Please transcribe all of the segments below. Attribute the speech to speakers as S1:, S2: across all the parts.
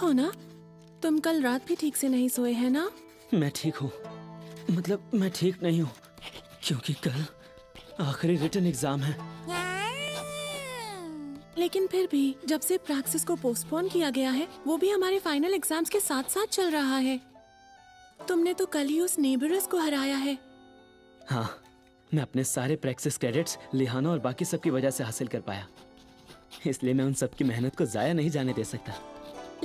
S1: हो ना? तुम कल रात भी ठीक से नहीं सोए हैं ना?
S2: मैं ठीक हूँ, मतलब मैं ठीक नहीं हूँ, क्योंकि कल आखिरी रिटन एग्जाम है।
S1: लेकिन फिर भी जब से प्रैक्टिस को पोस्टपोन किया गया है, वो भी हमारे फाइनल एग्जाम्स के साथ साथ चल रहा है। तुमने तो कल ही उस नेबरस को हराया है।
S2: हाँ, मैं अपने सारे प्रैक्टिस क्रेडिट्स लिहाना और बाकी सब की वजह से हासिल कर पाया, इसलिए मैं उन सब की मेहनत को जाया नहीं जाने दे सकता।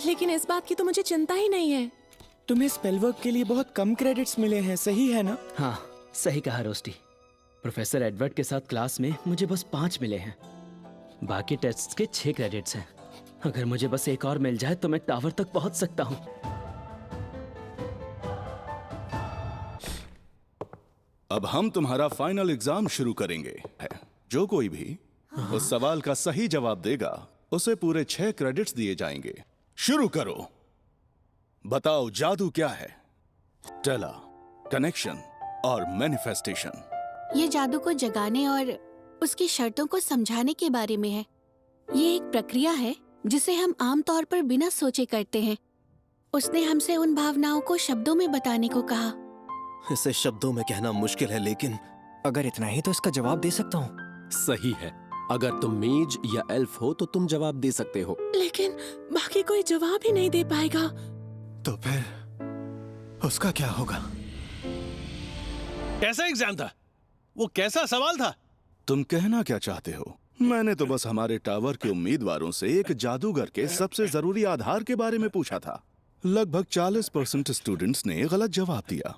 S1: लेकिन इस बात की तो मुझे चिंता ही नहीं है।
S3: तुम्हें स्पेल वर्क के लिए बहुत कम क्रेडिट्स मिले हैं, सही है ना?
S2: हाँ, सही कहा रोस्टी। प्रोफेसर एडवर्ड के साथ क्लास में मुझे बस 5 मिले हैं, बाकी टेस्ट्स के 6 क्रेडिट्स हैं। अगर मुझे बस एक और मिल जाए तो मैं टावर तक पहुंच सकता हूँ।
S4: अब हम तुम्हारा फाइनल एग्जाम शुरू करेंगे। जो कोई भी उस सवाल का सही जवाब देगा उसे पूरे 6 क्रेडिट्स दिए जाएंगे। शुरू करो। बताओ जादू क्या है? टेला, कनेक्शन और मैनिफेस्टेशन।
S5: ये जादू को जगाने और उसकी शर्तों को समझाने के बारे में है। ये एक प्रक्रिया है जिसे हम आमतौर पर बिना सोचे करते हैं। उसने हमसे उन भावनाओं को शब्दों में बताने को कहा।
S6: इसे शब्दों में कहना मुश्किल है, लेकिन
S3: अगर इतना ही तो इसका जवाब दे सकता हूँ।
S7: सही है। अगर तुम मेज या एल्फ हो तो तुम जवाब दे सकते हो।
S1: लेकिन बाकी कोई जवाब ही नहीं दे पाएगा।
S6: तो फिर उसका क्या होगा?
S7: कैसा एग्जाम था? वो कैसा सवाल था?
S4: तुम कहना क्या चाहते हो? मैंने तो बस हमारे टावर के उम्मीदवारों से एक जादूगर के सबसे जरूरी आधार के बारे में पूछा था। लगभग 40% स्टूडेंट्स ने गलत जवाब दिया।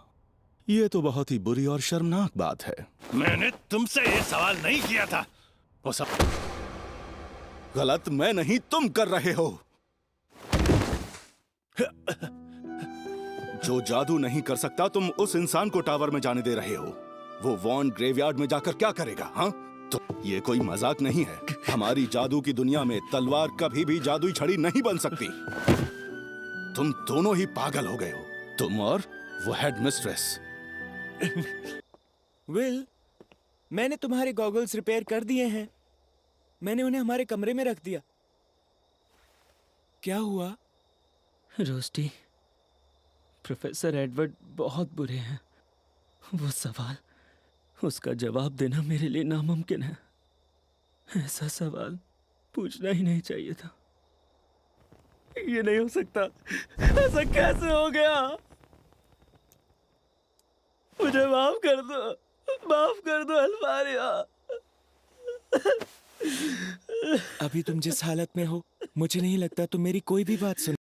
S4: ये तो बहुत ही बुरी और शर्मनाक बात है।
S7: मैंने तुमसे ये सवाल नहीं किया था। वो सब
S4: गलत मैं नहीं तुम कर रहे हो। जो जादू नहीं कर सकता तुम उस इंसान को टावर में जाने दे रहे हो। वो वॉन ग्रेवयार्ड में जाकर क्या करेगा? हाँ, तो ये कोई मजाक नहीं है। हमारी जादू की दुनिया में तलवार कभी भी जादुई छड़ी नहीं बन सकती। तुम दोनों ही पागल हो गए हो, तुम और वो हेड मिस्ट्रेस।
S3: विल, मैंने तुम्हारे गॉगल्स रिपेयर कर दिए हैं। मैंने उन्हें हमारे कमरे में रख दिया। क्या हुआ?
S2: रोस्टी, प्रोफेसर एडवर्ड बहुत बुरे हैं। वो सवाल, उसका जवाब देना मेरे लिए नामुमकिन है। ऐसा सवाल पूछना ही नहीं चाहिए था। ये नहीं हो सकता। ऐसा कैसे हो गया? मुझे माफ कर दो अल्फारिया।
S3: अभी तुम जिस हालत में हो, मुझे नहीं लगता तुम मेरी कोई भी बात सुन